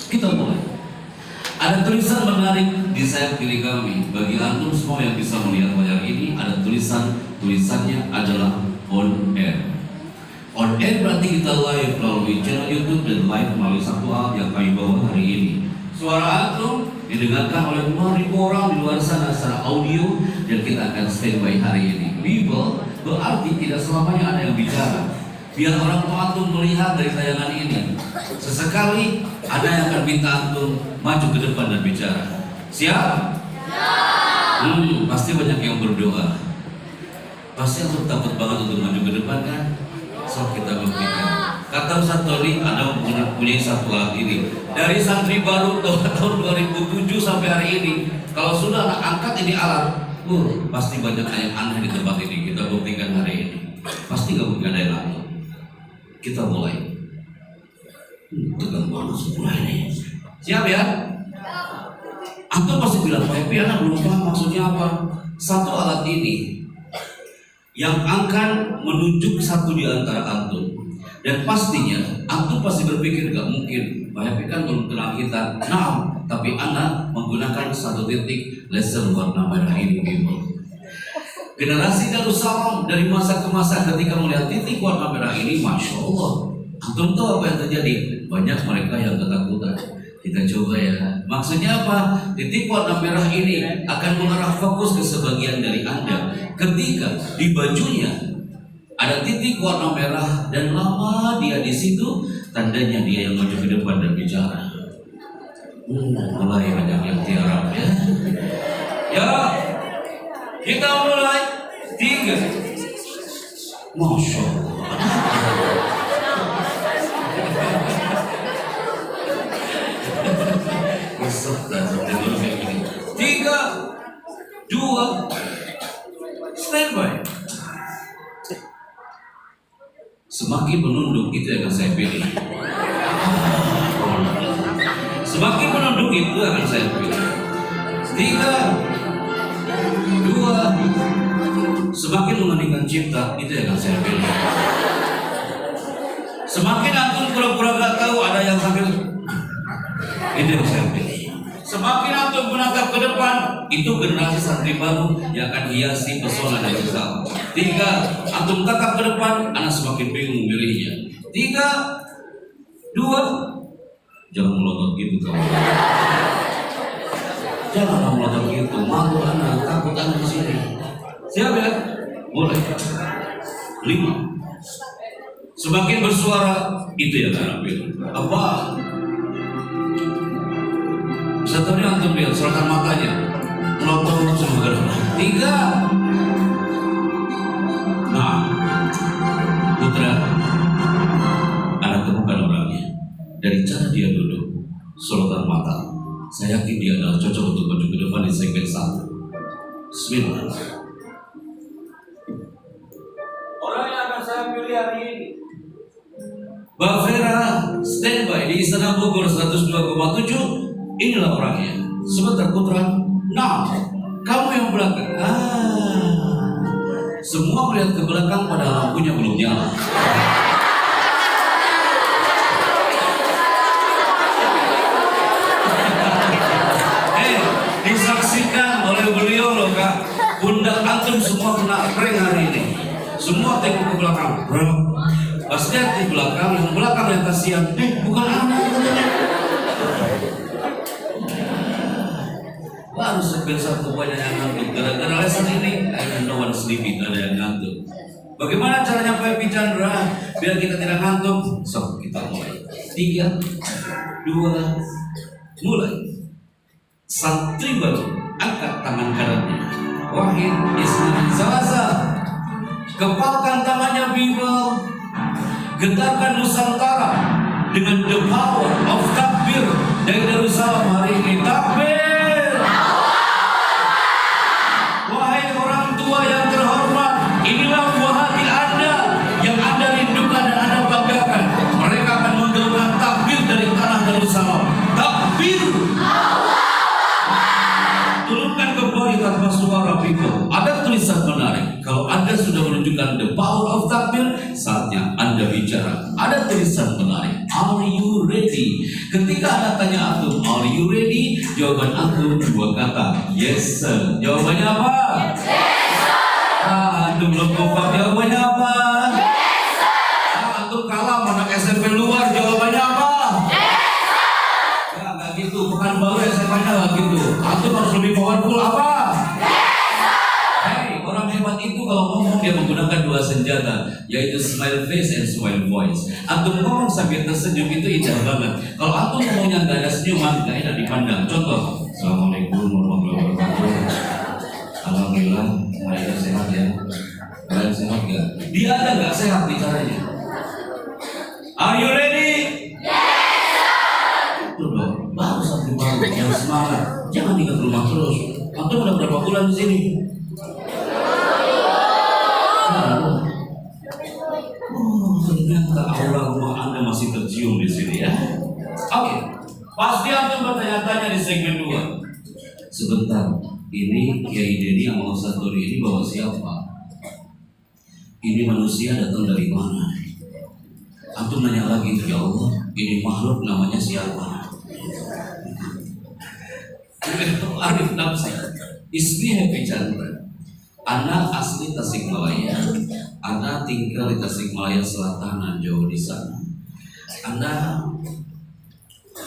Kita mulai. Ada tulisan menarik di sayap kiri kami. Bagi antum semua yang bisa melihat wayar ini, ada tulisannya adalah on air. On air berarti kita live melalui channel YouTube dan live melalui satu alat yang kami bawa hari ini. Suara antum didengarkan oleh 5.000 orang di luar sana secara audio, dan kita akan standby hari ini. Bible berarti tidak selamanya ada yang bicara. Biar orang tua antum melihat dari tayangan ini. Sesekali ada yang akan minta antum maju ke depan dan bicara. Siap? Pasti banyak yang berdoa. Pasti antum takut banget untuk maju ke depan kan? So kita buktikan. Kata Ustaz Tony, ada mempunyai satu alat ini. Dari santri baru tahun 2007 sampai hari ini, kalau sudah anak angkat ini alat, pasti banyak yang aneh di tempat ini. Kita buktikan hari ini. Pasti gak mungkin ada yang aneh. Kita mulai. Tegang banget mulai nih. Siap ya? Antum pasti bilang, Pak Epi, anak belum paham maksudnya apa. Satu alat ini yang akan menunjuk satu di antara antum. Dan pastinya antum pasti berpikir gak mungkin, Pak Epi kan belum kenal kita. Nah, tapi anak menggunakan satu titik laser warna merah ini. Generasi Darussalam dari masa ke masa ketika melihat titik warna merah ini, Masya Allah, antum tahu apa yang terjadi? Banyak mereka yang ketakutan. Kita coba ya. Maksudnya apa? Titik warna merah ini akan mengarah fokus ke sebagian dari Anda. Ketika di bajunya ada titik warna merah dan lama dia di situ, tandanya dia yang maju ke depan dan bicara. Mulai banyak yang tiarap ya. Ya, kita mulai. 3. Masya Allah. 3, 2, standby. Semakin menunduk itu yang akan saya pilih. Semakin menunduk itu akan saya pilih. 3, 2, semakin mengeningkan cipta itu yang akan saya pilih. Semakin antum pura-pura gak tahu ada yang sambil itu yang saya pilih. Semakin antum menatap ke depan, itu generasi santri baru yang akan hiasi pesona dari Islam. 3, antum tatap ke depan, anak semakin bingung memilihnya. 3, 2, jangan melotot gitu kamu. Jangan melotot gitu, malu anak, takut anak di sini. Siap ya? Mulai. 5. Semakin bersuara, itu yang anak pilih. Apa? Setelahnya antum lihat sorotan matanya, melotot semua gerak. 3. Nah, putra, anak temukan orangnya. Dari cara dia duduk, sorotan mata, saya yakin dia adalah cocok untuk maju ke depan di segmen 1. Bismillah. Orang yang akan saya pilih hari ini, Mbak Vera, standby di Istana Bogor 102,7. Inilah orangnya. Sebentar putra. Nah, kamu yang belakang. Semua melihat ke belakang pada lampunya belum nyala. Disaksikan oleh beliau loh Kak. Pundak antum semua kena prank hari ini. Semua tengok ke belakang. Pas lihat di belakang, yang belakang yang kasihan. Bukan anak. Baru segmen 1 banyak yang ngantuk. Gara-gara lesson ini, no one sleeping, ada yang ngantuk. Bagaimana caranya Pak Epi Chandra biar kita tidak ngantuk? So, kita mulai. 3, 2, mulai. Santri baru, angkat tangan kanannya. Wahid Ismail Zawaza, kepalkan tangannya Bible. Getarkan Nusantara dengan the power of takbir dari Darussalam hari ini. Takbir! Wahai orang tua yang terhormat, inilah buah hati Anda yang Anda rindukan dan Anda banggakan. Mereka akan menggelarkan takbir dari tanah Darussalam. Takbir! Turunkan kembali tanpa suara Bible. Ada tulisan menarik. Kalau Anda sudah menunjukkan the power of takbir, saatnya Anda bicara. Ada tulisan menarik. Are you ready? Ketika Anda tanya antum, are you ready? Jawaban antum dua kata, yes sir. Jawabannya apa? Yes sir. Antum belum kompak, jawabannya apa? Yes sir. Antum kalah anak SMP luar, jawabannya apa? Yes sir. Ya nggak gitu, bukan baru SMP-nya nggak gitu. Antum harus lebih powerful apa? Orang hebat itu kalau ngomong dia menggunakan dua senjata, yaitu smile face and smile voice. Antum ngomong sambil tersenyum itu indah banget. Kalau antum ngomongnya nggak ada senyuman, nggak enak dipandang. Contoh, Assalamualaikum warahmatullahi wabarakatuh. Alhamdulillah, mereka sehat ya. Kalian sehat nggak? Dia ada nggak sehat bicaranya? Are you ready? Yes sir. Itu dong, baru satu baru yang semangat. Jangan tinggal ke rumah terus. Antum udah berapa bulan di sini? Ternyata aura rumah Anda masih tercium di sini ya. Oke, pasti Anda bertanya-tanya di segmen 2. Sebentar, ini Kiai Denny sama Ustaz Dori ini bawa siapa? Ini manusia datang dari mana? Antum nanya lagi, ya Allah, ini makhluk namanya siapa? Arif Nafsi, Ismi Happy Chandra. Anak asli Tasikmalaya. Anda tinggal di Tasikmalaya Selatan dan jauh di sana. Anda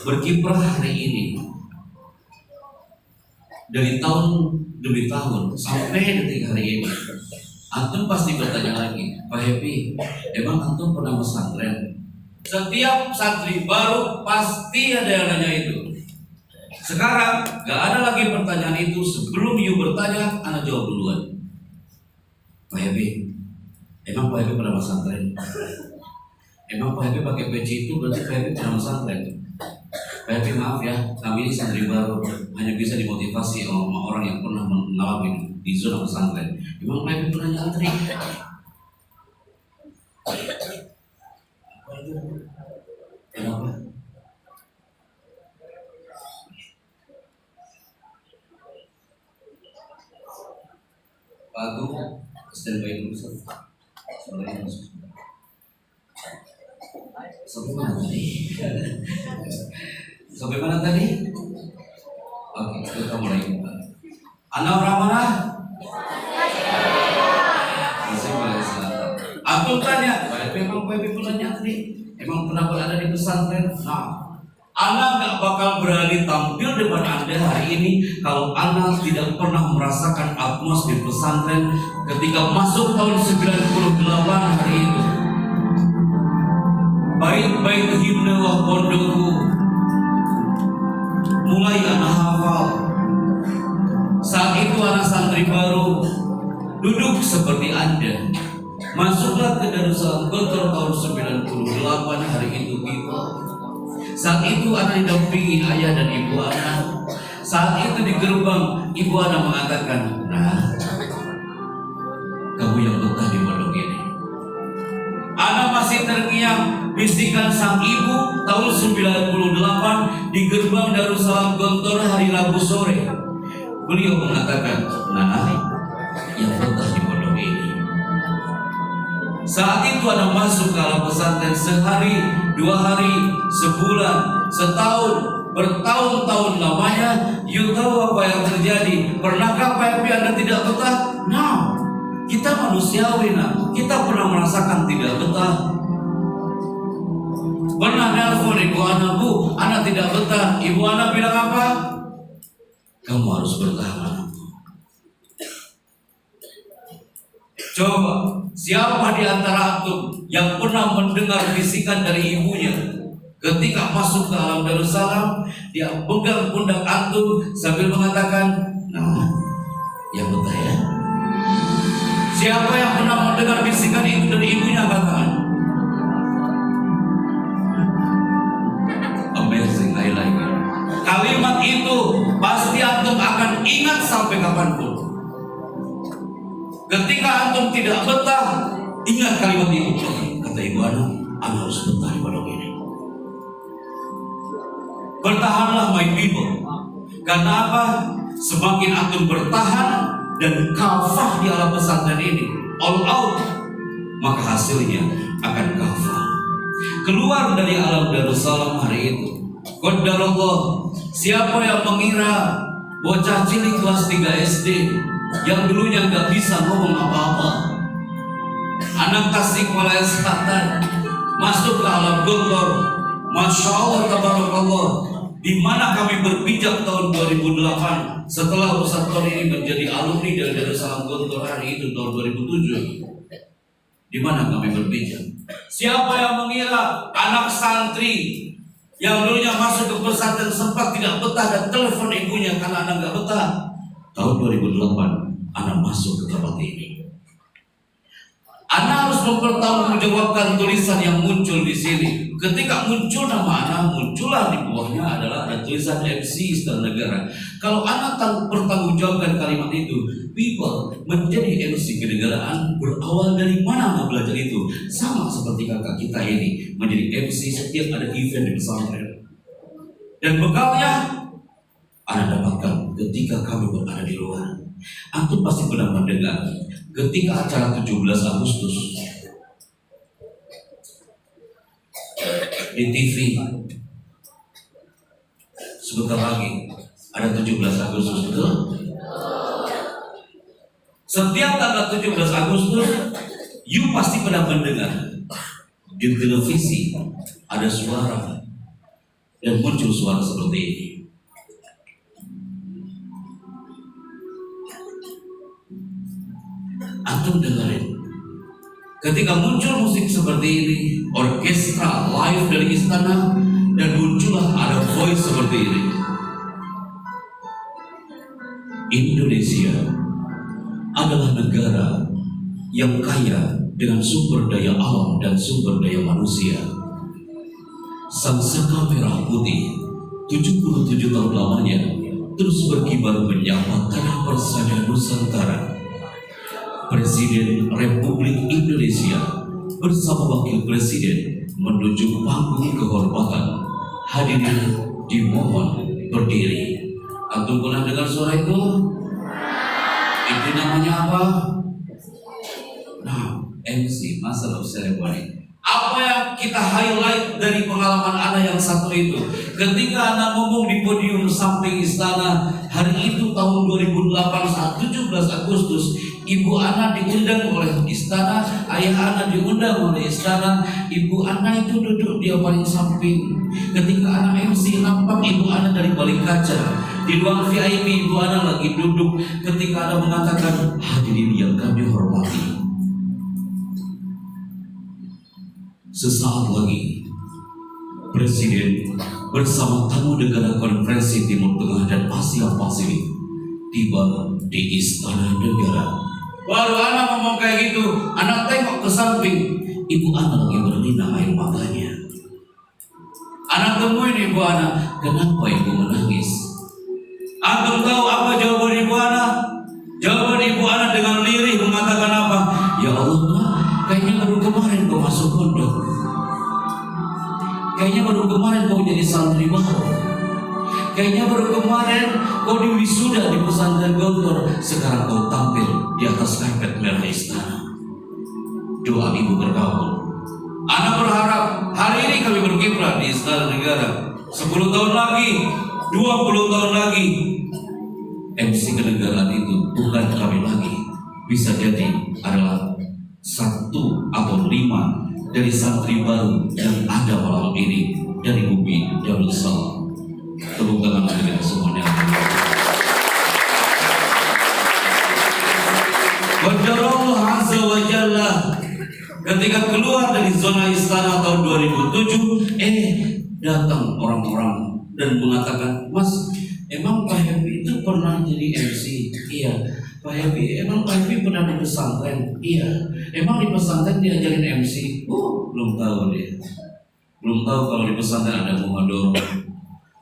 berkiprah hari ini dari tahun demi tahun sampai detik hari ini. Antum pasti bertanya lagi, Pak Happy, emang antum pernah pesantren? Setiap santri baru pasti ada yang nanya itu. Sekarang gak ada lagi pertanyaan itu. Sebelum you bertanya, Anda jawab duluan. Pak Happy, emang Pak Happy pernah pesantren? Emang Pak Happy pakai peci itu berarti Pak Happy pernah pesantren? Pak Happy maaf ya, kami ini santri baru, hanya bisa dimotivasi oleh orang yang pernah mengalami di zona pesantren. Emang Pak Happy pernah nyantri? Kenapa? Pak Agung, standby dulu soalnya sampai mana tadi? Sampai mana tadi? Oke, kita mulai. Anak orang mana? Tasikmalaya Selatan. Aku tanya, emang Pak Happy pernah nyantri? Emang pernah berada di pesantren? Nah, Anda nggak bakal berani tampil depan Anda hari ini kalau Anda tidak pernah merasakan atmosfer pesantren ketika masuk tahun 98 hari itu. Bait-bait himne wah pondokku mulai anak hafal. Saat itu anak santri baru duduk seperti Anda. Masuklah ke Darussalam Gontor tahun 98 hari itu kita. Saat itu anak didampingi ayah dan ibu anak. Saat itu di gerbang ibu anak mengatakan, nah, kamu yang betah di pondok ini. Anak masih terngiang bisikan sang ibu tahun 98 di gerbang Darussalam Gontor hari Rabu sore. Beliau mengatakan, nah, yang betah di pondok ini. Saat itu anak masuk ke alam pesantren sehari, 2 hari, sebulan, setahun, bertahun-tahun lamanya. You tahu apa yang terjadi? Pernahkah Pak Happy Anda tidak betah? Nah, kita manusiawi, nah. Kita pernah merasakan tidak betah. Pernah nelfon ibu anak, Bu, anak tidak betah. Ibu anak bilang apa? Kamu harus bertahan, anakku. Coba, siapa di antara antum yang pernah mendengar bisikan dari ibunya ketika masuk ke alam Darussalam? Dia pegang pundak antum sambil mengatakan, nah, yang betah ya. Siapa yang pernah mendengar bisikan itu dari ibunya? Katakan. Amazing, I like it. Kalimat itu pasti antum akan ingat sampai kapanpun. Ketika antum tidak betah, ingat kalimat itu. Kata ibu anak harus betah di pondok ini. Bertahanlah my people. Karena apa? Semakin antum bertahan dan kafah di alam pesantren ini, all out, maka hasilnya akan kafah. Keluar dari alam Darussalam hari itu, Qadarullah, siapa yang mengira bocah cilik kelas 3 SD yang dulunya nggak bisa ngomong apa-apa, anak Tasikmalaya Selatan, masuk ke alam gontor. Masya Allah, tabarakallah, di mana kami berpijak tahun 2008 setelah Ustaz Tony ini menjadi alumni dari Darussalam Gontor hari itu tahun 2007. Di mana kami berpijak? Siapa yang mengira anak santri yang dulunya masuk ke pesantren sempat tidak betah dan telepon ibunya karena anak nggak betah. Tahun 2008 anak masuk ke tempat ini. Anak harus mempertanggungjawabkan tulisan yang muncul di sini. Ketika muncul nama anak, muncullah di bawahnya adalah ada tulisan MC Istana Negara. Kalau anak bertanggungjawabkan kalimat itu, people menjadi MC kenegaraan berawal dari mana anak belajar itu? Sama seperti kakak kita ini menjadi MC setiap ada event di pesantren. Dan bekalnya anak dapatkan ketika kami berada di luar. Antum pasti pernah mendengar ketika acara 17 Agustus di TV, sebentar lagi ada 17 Agustus, betul? Setiap tanggal 17 Agustus, you pasti pernah mendengar di televisi ada suara dan muncul suara seperti ini. Antum dengerin, ketika muncul musik seperti ini, orkestra live dari istana, dan muncullah ada voice seperti ini. Indonesia adalah negara yang kaya dengan sumber daya alam dan sumber daya manusia. Sangsaka merah putih 77 tahun lamanya terus berkibar menyapa tanah persada Nusantara. Presiden Republik Indonesia bersama Wakil Presiden menuju panggung kehormatan. Hadirin dimohon berdiri. Antum pernah dengar suara itu? Itu namanya apa? Nah, MC, Master of Ceremony. Apa yang kita highlight dari pengalaman anak yang satu itu? Ketika anak ngomong di podium samping istana hari itu tahun 2008 saat 17 Agustus, ibu anak diundang oleh istana, ayah anak diundang oleh istana. Ibu anak itu duduk di paling samping. Ketika anak MC nampak ibu anak dari balik kaca. Di ruang VIP ibu anak lagi duduk. Ketika anak mengatakan, hadirin yang kami hormati, sesaat lagi Presiden bersama tamu negara konferensi Timur Tengah dan Asia Pasifik tiba di Istana Negara. Baru anak ngomong kayak gitu, anak tengok ke samping, ibu anak lagi berlinang air matanya. Anak temuin ibu anak, kenapa ibu menangis? Antum tahu apa jawaban ibu anak? Jawaban ibu anak dengan lirih mengatakan apa? Ya Allah, kayaknya baru kemarin kau masuk pondok. Kayaknya baru kemarin kau jadi santri baru. Kayaknya baru kemarin kau diwisuda di pesantren Gontor. Sekarang kau tampil di atas karpet merah istana. Doa ibu berkabul. Anak berharap hari ini kami berkiprah di Istana Negara. 10 tahun lagi, 20 tahun lagi, MC kenegaraan itu bukan kami lagi. Bisa jadi adalah 1 atau 5 dari santri baru yang ada malam ini dari bumi Darussalam. Tepuk tangan bagi semuanya. Qadarullah azza wa jalla. Ketika keluar dari zona istana tahun 2007, datang orang-orang dan mengatakan, Mas, emang Pak Happy itu pernah jadi MC? Iya. Pak Happy, emang Pak Happy pernah di pesantren? Iya. Emang di pesantren diajarin MC? Belum tahu dia. Belum tahu kalau di pesantren ada muhadharah.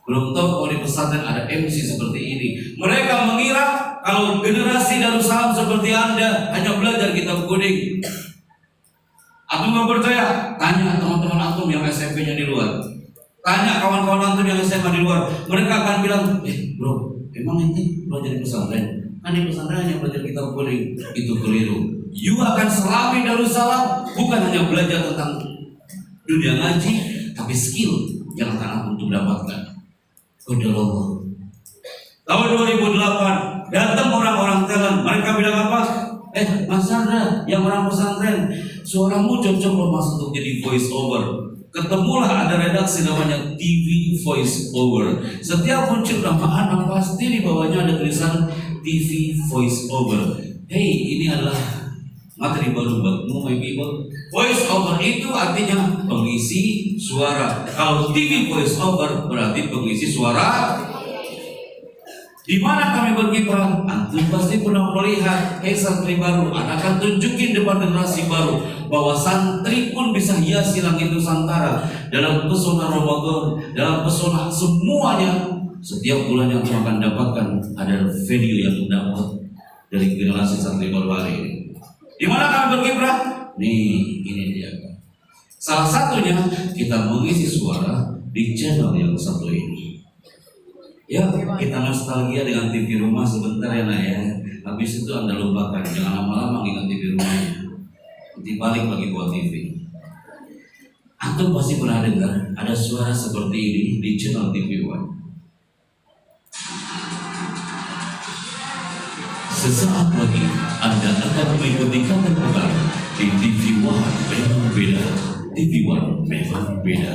Belum tahu kalau di pesantren ada MC seperti ini. Mereka mengira kalau generasi Darussalam seperti Anda hanya belajar kitab kuning. Antum nggak percaya? Tanya teman-teman antum yang SMP-nya di luar. Tanya kawan-kawan antum yang SMA di luar. Mereka akan bilang, bro, emang ini belajar di pesantren? Kan di pesantren yang belajar kitab kuning. Itu keliru. You akan selami Darussalam bukan hanya belajar tentang dunia ngaji, tapi skill yang akan antum dapatkan. Allah. Tahun 2008 datang orang-orang talent, mereka bilang apa? Mas Chandra, yang orang pesantren, suaramu cocok loh mas untuk jadi voice over. Ketemulah ada redaksi namanya TV Voice Over. Setiap muncul nama anak pasti di bawahnya ada tulisan TV Voice Over. Hey, ini adalah materi baru buatmu, my people. Voice over itu artinya pengisi suara. Kalau TV Voice Over berarti pengisi suara. Di mana kami berkiprah? Antum pasti pernah melihat, santri baru, anak akan tunjukin depan generasi baru bahwa santri pun bisa hiasi langit Nusantara dalam pesona Ramadan, dalam pesona semuanya. Setiap bulan yang akan dapatkan ada video yang dapat dari generasi santri baru hari ini. Di mana kami berkiprah? Nih, ini dia. Salah satunya kita mengisi suara di channel yang satu ini. Ya, kita nostalgia dengan TV rumah sebentar ya nak ya. Habis itu Anda lupakan, jangan lama-lama ingat TV rumahnya. Nanti balik lagi buat TV. Antum pasti pernah dengar ada suara seperti ini di channel TV One. Sesaat lagi Anda akan mengikuti kata pertama di TV One memang beda. TV One memang beda.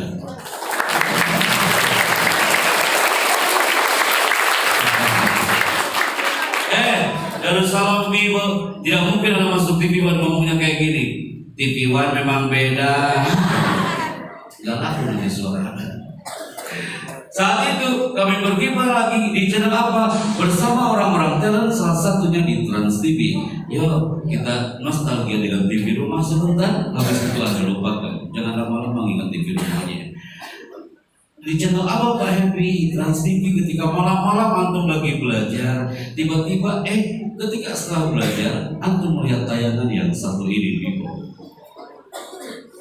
Darussalam people, tidak mungkin ada masuk TV One ngomongnya kayak gini. TV One memang beda. Gak laku nanti suara. Saat itu kami berkiprah lagi di channel apa? Bersama orang-orang talent, salah satunya di Trans TV. Yuk kita nostalgia dengan TV rumah sebentar. Habis itu Anda lupakan. Jangan lama-lama ingat TV rumahnya. Di channel apa Pak Happy? Trans TV. Ketika malam-malam antum lagi belajar, tiba-tiba ketika setelah belajar antum melihat tayangan yang satu ini people.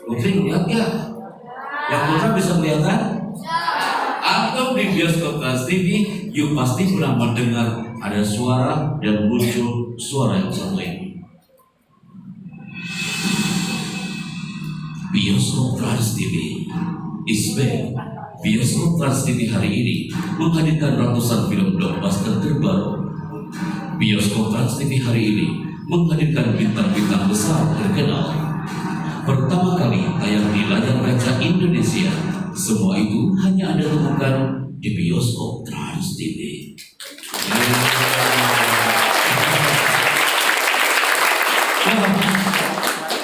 Putri lihat ya? Yang Putra bisa melihat kan? Antum di bioskop Trans TV, you pasti pernah mendengar ada suara dan muncul suara yang satu ini. Bioskop Trans TV is back. Bioskop Trans TV hari ini menghadirkan ratusan film blockbuster terbaru. Bioskop Trans TV hari ini menghadirkan bintang-bintang besar terkenal. Pertama kali tayang di layar kaca Indonesia. Semua itu hanya Anda temukan di Bioskop Trans TV.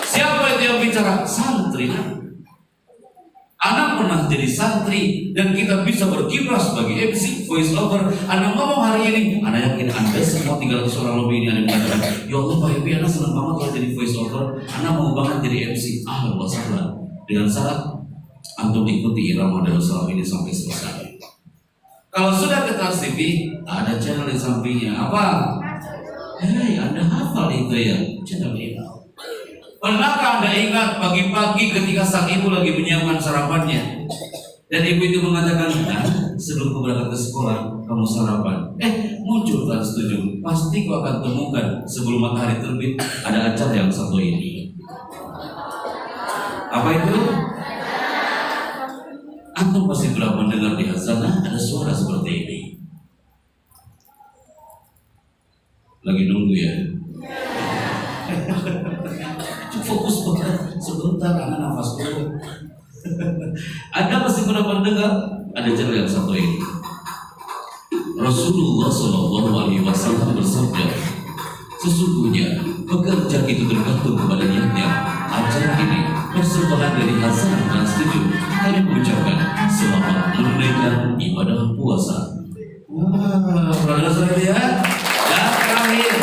Siapa itu yang bicara? Santri. Anak pernah jadi santri dan kita bisa berkiprah sebagai MC voice over. Anak ngomong hari ini, anak yakin Anda semua 300 orang lebih ini ada mengatakan, ya Allah Pak Happy, anak senang banget kalau jadi voice over. Anak mau banget jadi MC. Allah salah. Dengan syarat antum ikuti irama Darussalam ini sampai selesai. Kalau sudah ke Trans TV, ada channel di sampingnya. Apa? Anda hafal itu ya? Channel ini. Pernahkah Anda ingat pagi-pagi ketika sang ibu lagi menyiapkan sarapannya dan ibu itu mengatakan, sebelum kau berangkat ke sekolah kamu sarapan. Muncul Trans 7, pasti kau akan temukan sebelum matahari terbit ada acara yang satu ini. Apa itu? Antum pasti telah mendengar di sana ada suara seperti ini. Lagi nunggu ya. Fokus sebentar, karena nafas dulu. Anda pasti pernah mendengar ada cerita yang satu ini. Rasulullah SAW bersabda, sesungguhnya pekerja itu tergantung kepada niatnya. Acara ini persembahan dari Hasan dan Setuju hanya mengucapkan selamat menunaikan ibadah puasa. Pernah dengar ya? Dan terakhir,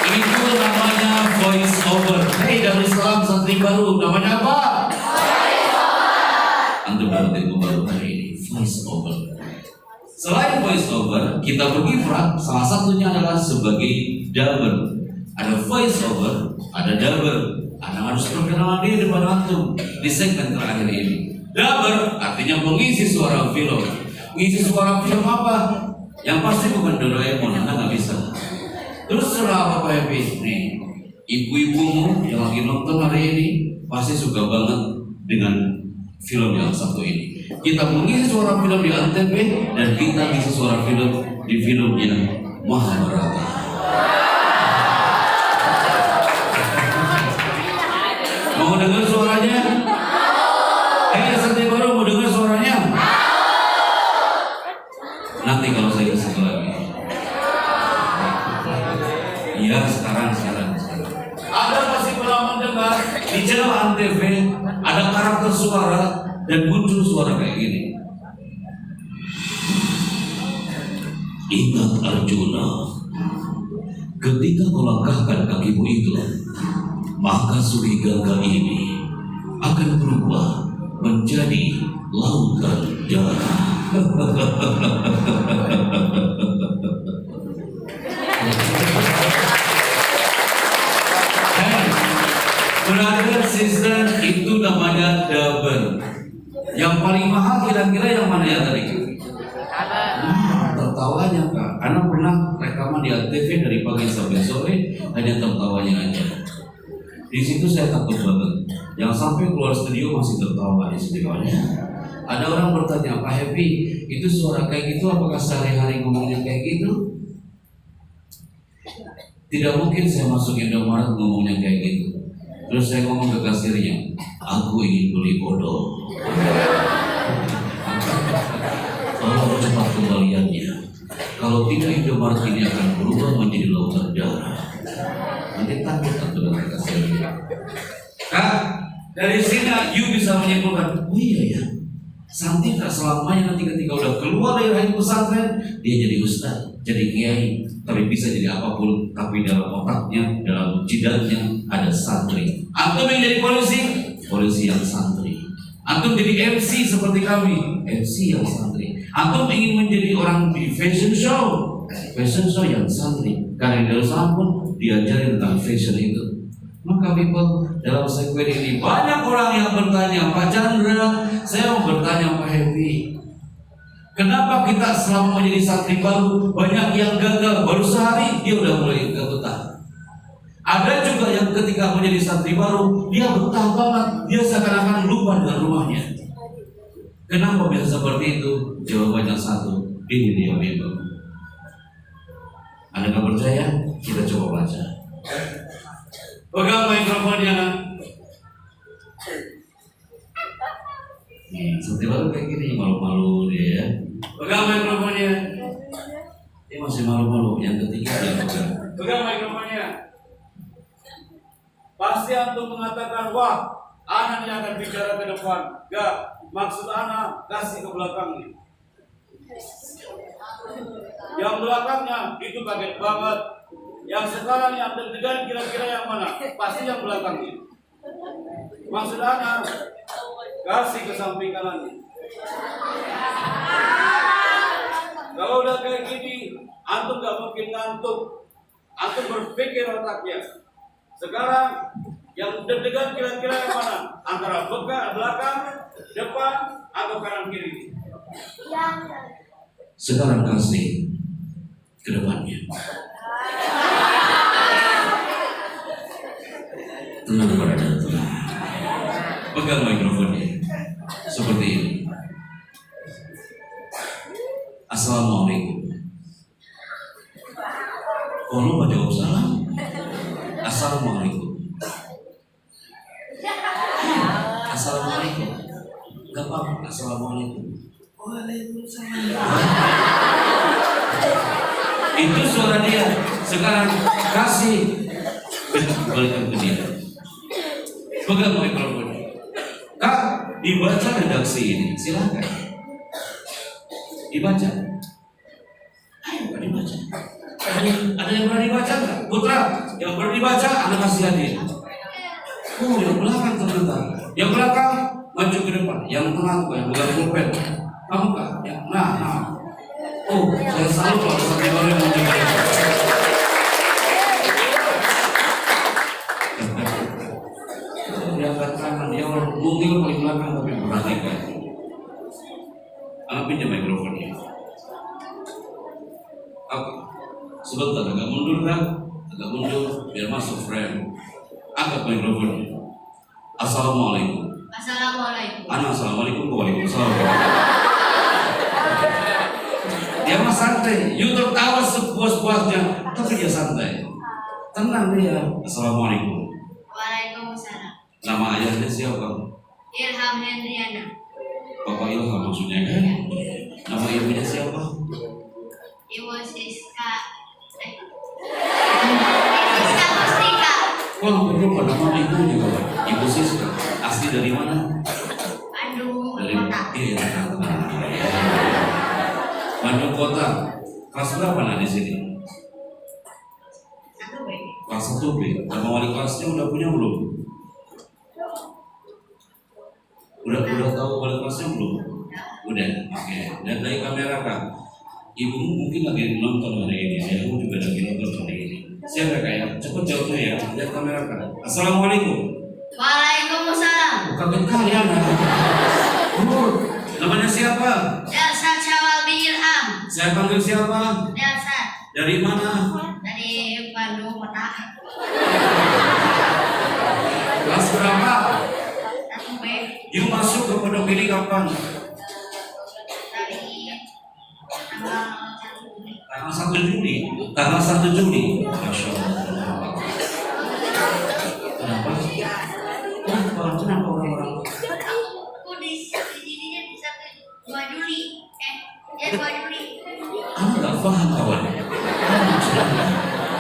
itu namanya voice over. Darussalam santri baru, namanya apa? Voice over. Antum baru baru hari ini voice over. Selain voice over, kita berkiprah salah satunya adalah sebagai dubber. Ada voice over, ada dubber. Anda harus perkenalan diri depan antum di segmen terakhir ini. Dubber artinya pengisi suara film. Mengisi suara film apa? Yang pasti bukan Doraemon, Anda nggak bisa. Terus suara apa Pak Happy? Nih, ibu-ibumu yang lagi nonton hari ini pasti suka banget dengan film yang satu ini. Kita mengisi suara film di Antv dan kita ngisi suara film di filmnya Mahabharata. Mau dengar suaranya? Santai Baru mau dengar suaranya? Nanti kalau saya kasih lagi. Iya, sekarang. Ada masih pernah mendengar di channel Antv ada karakter suara dan muncul suara kayak gini. Ingat Arjuna, ketika kau langkahkan kakimu itu, maka Suri Gangga ini akan berubah menjadi lautan darah. Brother, sister, itu namanya double. Yang paling mahal kira-kira yang mana ya tadi? Tertawanya Kak. Anak pernah rekaman di Antv dari pagi sampai sore hanya tertawanya aja. Di situ saya takut banget. Jangan sampai keluar studio masih tertawa di studionya. Ada orang bertanya, Pak Happy, itu suara kayak gitu apakah sehari-hari ngomongnya kayak gitu? Tidak mungkin saya masuk Indomaret ngomongnya kayak gitu. Terus saya ngomong ke kasirnya, aku ingin beli odol. Tolong cepat kembaliannya. Kalau tidak Indomaret ini akan berubah menjadi lautan darah. Nanti takut dengan kasirnya. Kak, dari sini you bisa menyimpulkan, oh iya ya, Santi tak selamanya nanti ketika udah keluar dari rahim pesantren dia jadi ustaz, jadi kiai, tapi bisa jadi apapun, tapi dalam otaknya, dalam jidatnya ada santri. Antum yang jadi polisi yang santri. Antum jadi MC seperti kami, MC yang santri. Antum ingin menjadi orang di fashion show yang santri. Karena dari sana pun diajarin tentang fashion itu. Maka people, dalam segmen ini banyak orang yang bertanya, Pak Chandra, saya mau bertanya Pak Happy, kenapa kita selama menjadi santri baru banyak yang gagal, baru sehari dia udah mulai gak betah. Ada juga yang ketika menjadi santri baru dia betah banget, dia seakan-akan lupa dengan rumahnya. Kenapa bisa seperti itu? Jawabannya satu, ini dia people. Anda gak percaya? Kita coba baca. Pegang mikrofonnya. Santri baru kayak gini, malu-malu dia ya. Pegang mikrofonnya. Dia masih malu-malu. Yang ketiga dia pegang mikrofonnya. Pasti antum mengatakan, wah, anak yang akan bicara ke depan. Gak, maksud anak kasih ke belakangnya. Yang belakangnya itu kaget banget. Yang sekarang yang deg-degan kira-kira yang mana? Pasti yang belakangnya. Maksud anak kasih ke samping kanannya. Kalau udah kayak gini, antum gak mungkin ngantuk. Antum berpikir otaknya. Sekarang yang deg-degan kira-kira yang mana? Antara belakang, depan, atau kanan kiri? Sekarang kasih ke depannya. Tenang kepada tenang. Pegang mikrofonnya seperti ini. Assalamualaikum. Kalau lupa jawab salam. Assalamualaikum. Assalamualaikum. Gak apa-apa. Assalamualaikum. Waalaikumsalam. Itu suara dia. Sekarang kasih balikan ke dia. Pegang mikrofonnya. Kak, dibaca redaksi ini. Silakan. Dibaca. Ayo, Kak, dibaca. Ada yang berani baca nggak? Putra, yang berani baca, Anda kasih hadiah. Oh, yang belakang ternyata. Yang belakang maju ke depan. Yang tengah tuh yang pegang pulpen. Kamu Kak? Ya. Nah. Oh, saya salut kalau sampai baru yang maju ke depan. Diangkat tangan, dia mungkin paling belakang tapi berani kan. Anak pinjam mikrofonnya. Oke, sebentar agak mundur kan? Agak mundur biar masuk frame. Angkat mikrofonnya. Assalamualaikum. Assalamualaikum. Assalamualaikum. Waalaikumsalam. Dia mah santai, you tertawa sepuas-puasnya, tapi dia santai. Tenang dia. Assalamualaikum. Waalaikumsalam. Nama ayahnya siapa? Ilham Hendriana. Bapak Ilham maksudnya kan? Nama ibunya siapa? Ibu Siska. Siska Mustika. Oh, lupa nama ibunya kawan. Ibu Siska. Asli dari mana? Bandung Dari Kota. Bandung Kota. Kelas berapa nak di sini? 1B. Kelas 1B. Nama wali kelasnya udah punya belum? Udah tahu wali kelasnya belum? Udah. Oke. Dan dari kamera Kak. Ibumu mungkin lagi nonton hari ini. Ayahmu juga lagi nonton hari ini. Siapa Kak ya? Cepat jawabnya ya. Lihat kamera Kak. Assalamualaikum. Waalaikumsalam. Kaget kali anak. Namanya siapa? Delsa Syawalbi Ilham. Saya panggil siapa? Delsa. Dari mana? Dari Bandung Kota. Kelas berapa? 1B. You masuk ke pondok ini kapan? Dari tanggal 1 Juli. Tanggal 1 Juli. Tanggal 1 Juli. Masya Allah. Kenapa? Kenapa orang-orang? Aku di sininya di 2 Juli. Ya 2 Juli. Anda nggak paham kawan.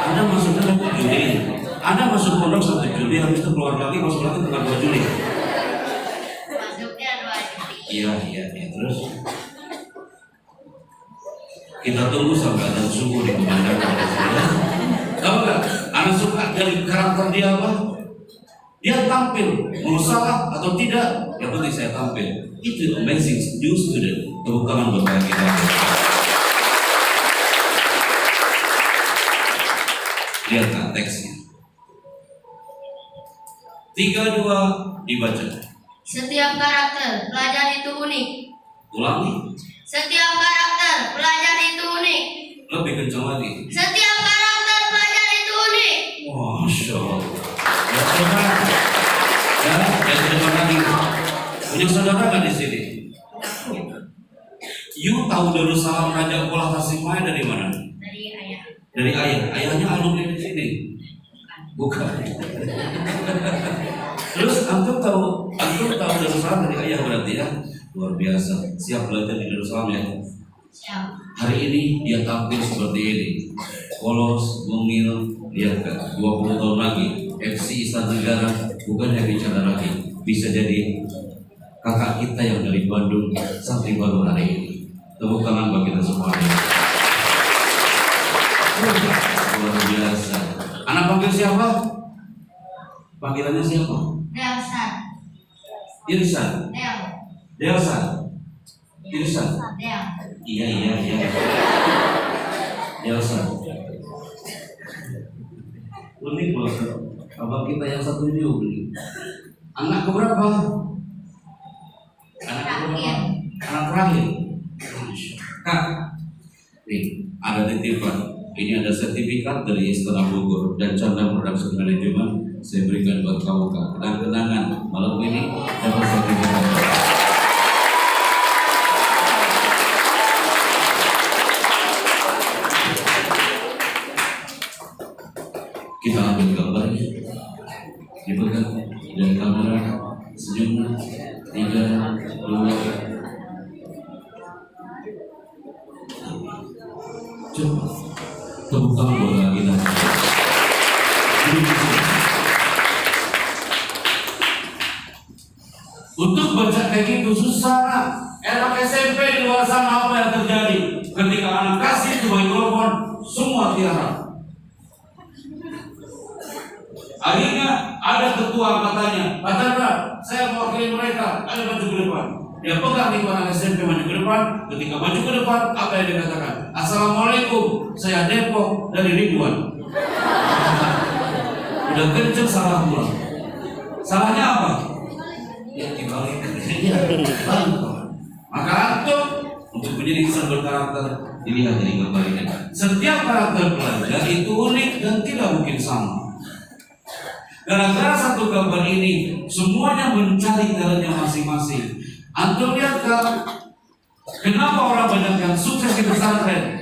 Anda masuknya 1 Juli. Anda masuk pondok 1 Juli, habis itu keluar lagi masuk lagi tanggal 2 Juli. Masuknya 2 Juli. Iya. Terus kita tunggu sampai ada subuh di pemandangan. Tahu nggak? Anda suka dari karakter dia apa? Dia tampil, mau salah atau tidak, yang penting saya tampil. Itu amazing new student. Tepuk tangan buat kita. Lihat kan teksnya. 3, 2 dibaca. Setiap karakter pelajar itu unik. Ulangi. Setiap karakter pelajar itu unik. Lebih kencang lagi. Setiap karakter pelajar itu unik. Masya Allah. Ya saudara. Ya, yang depan lagi. Punya saudara nggak di sini? You tahu Darussalam Raja Polah Tasikmalaya dari mana? Dari ayah. Dari ayah. Ayahnya alumni di sini. Bukan. Terus antum tahu Darussalam dari ayah berarti ya? Luar biasa. Siap belajar di Darussalam ya? Siap. Hari ini dia tampil seperti ini. Polos, mungil, lihat kan 20 tahun lagi FC Istana Negara bukannya bicara lagi, bisa jadi kakak kita yang dari Bandung santri baru hari ini. Tepuk tangan bagi kita semuanya. Luar biasa. Anak panggil siapa? Panggilannya siapa? Delsan. Irsan. Delsan. Irsan. Del. Iya. Delsan. Unik loh, abang kita yang satu ini unik. Anak keberapa? Anak terakhir. Kak, nih ada titipan. Ini ada sertifikat dari Istana Bogor dan Chandra Production Management. Saya berikan buat kamu Kak. Kenangan malam ini dapat sertifikat. Kita ambil gambarnya, dipegang dari kamera, senyum, 3, 2, coba tepuk tangan buat kita. Untuk baca kayak gitu susah. Anak SMP di luar sana apa yang terjadi ketika anak kasih itu mikrofon semua tiara. Akhirnya ada ketua angkatannya, Pak Chandra, saya mewakili mereka, ayo maju ke depan. Dia pegang di anak SMP maju ke depan. Ketika maju ke depan, apa yang dikatakan? Assalamualaikum, saya Depok dari Ridwan. Udah kenceng salah pula. Salahnya apa? Ya dibalik. Maka antum untuk menjadi insan berkarakter dilihat dari gambar ini. Setiap karakter pelajar itu unik dan tidak mungkin sama. Gara-gara satu gambar ini, semuanya mencari jalannya masing-masing. Antum lihat kan, kenapa orang banyak yang sukses di pesantren?